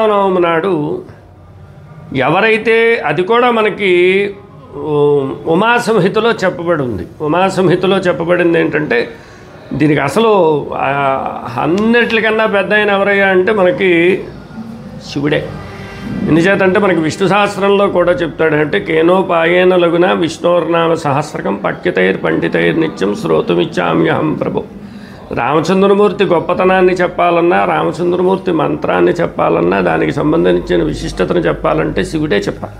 నవమి నాడు ఎవరైతే అది కూడా మనకి ఉమాసంహితలో చెప్పబడి ఉంది. ఉమాసంహితలో చెప్పబడింది ఏంటంటే దీనికి అసలు అన్నిటికన్నా పెద్ద ఆయన ఎవరయ్యా అంటే మనకి శివుడే. ఎందుచేతంటే మనకి విష్ణు సహస్రంలో కూడా చెప్తాడంటే కేనోపాయేన లగున విష్ణోర్నామ సహస్రకం పఠ్యతైర్ పండితైర్ నిత్యం శ్రోతుమిచ్చామ్యహం ప్రభు. రామచంద్రమూర్తి గొప్పతనాన్ని చెప్పాలన్నా, రామచంద్రమూర్తి మంత్రాన్ని చెప్పాలన్నా, దానికి సంబంధించిన విశిష్టతను చెప్పాలంటే శివుడే చెప్పాలి.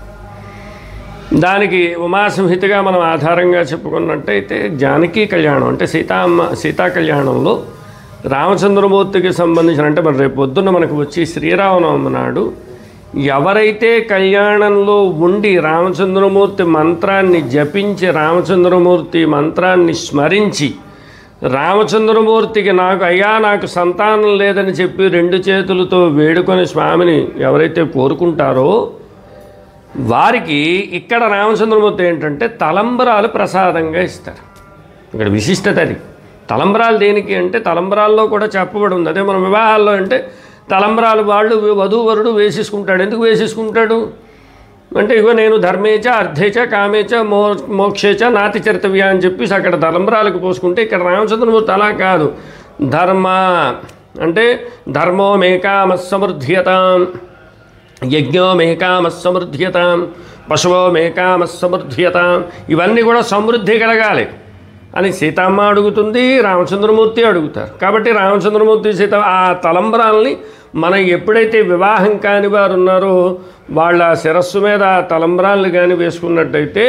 దానికి ఉమాసంహితగా మనం ఆధారంగా చెప్పుకున్నట్టయితే జానకీ కళ్యాణం అంటే సీతా కళ్యాణంలో రామచంద్రమూర్తికి సంబంధించిన అంటే మరి రేపు పొద్దున్న మనకు వచ్చి శ్రీరామనవమి నాడు ఎవరైతే కళ్యాణంలో ఉండి రామచంద్రమూర్తి మంత్రాన్ని జపించి రామచంద్రమూర్తి మంత్రాన్ని స్మరించి రామచంద్రమూర్తికి నాకు సంతానం లేదని చెప్పి రెండు చేతులతో వేడుకొని స్వామిని ఎవరైతే కోరుకుంటారో వారికి ఇక్కడ రామచంద్రమూర్తి ఏంటంటే తలంబరాలు ప్రసాదంగా ఇస్తారు. ఇక్కడ విశిష్టత అది. తలంబరాలు దేనికి అంటే తలంబరాల్లో కూడా చెప్పబడి ఉంది. అదే మన వివాహాల్లో అంటే తలంబరాలు వాళ్ళు వధూవరుడు వేసేసుకుంటాడు. ఎందుకు వేసేసుకుంటాడు అంటే ఇగో నేను ధర్మేచ అర్థేచ కామేచ మోక్షేచ నాతి చరితవ్య అని చెప్పేసి అక్కడ తలంబరాలకు పోసుకుంటే ఇక్కడ రామచంద్రమూర్తి అలా కాదు. ధర్మ అంటే ధర్మో మేకామస్సమృద్ధ్యతాం, యజ్ఞో మేకామస్సమృద్ధ్యతాం, పశువో మేకామస్సమృద్ధ్యతాం, ఇవన్నీ కూడా సమృద్ధి కలగాలి అని సీతమ్మ అడుగుతుంది, రామచంద్రమూర్తి అడుగుతారు. కాబట్టి రామచంద్రమూర్తి సీత ఆ తలంబరాలని మనం ఎప్పుడైతే వివాహం కాని వారు ఉన్నారో వాళ్ళ శిరస్సు మీద తలంబరాలను కానీ వేసుకున్నట్టయితే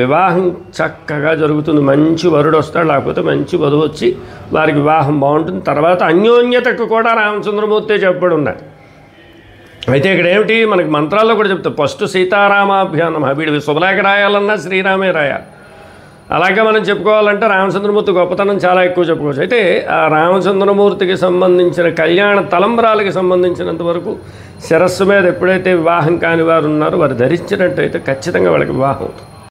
వివాహం చక్కగా జరుగుతుంది. మంచి వరుడు వస్తాడు, లేకపోతే మంచి వధువు వచ్చి వారికి వివాహం బాగుంటుంది. తర్వాత అన్యోన్యతకు కూడా రామచంద్రమూర్తి చెప్పబడి ఉన్నాయి. అయితే ఇక్కడ ఏమిటి మనకి మంత్రాల్లో కూడా చెప్తారు. ఫస్ట్ సీతారామాభ్యానం, వీడివి శుభలేఖ రాయాలన్నా శ్రీరామే రాయాలి. అలాగే మనం చెప్పుకోవాలంటే రామచంద్రమూర్తి గొప్పతనం చాలా ఎక్కువ చెప్పుకోవచ్చు. అయితే ఆ రామచంద్రమూర్తికి సంబంధించిన కళ్యాణ తలంబరాలకి సంబంధించినంత వరకు శిరస్సు మీద ఎప్పుడైతే వివాహం కాని వారు ఉన్నారో వారు ధరించినట్టయితే ఖచ్చితంగా వాళ్ళకి వివాహం అవుతుంది.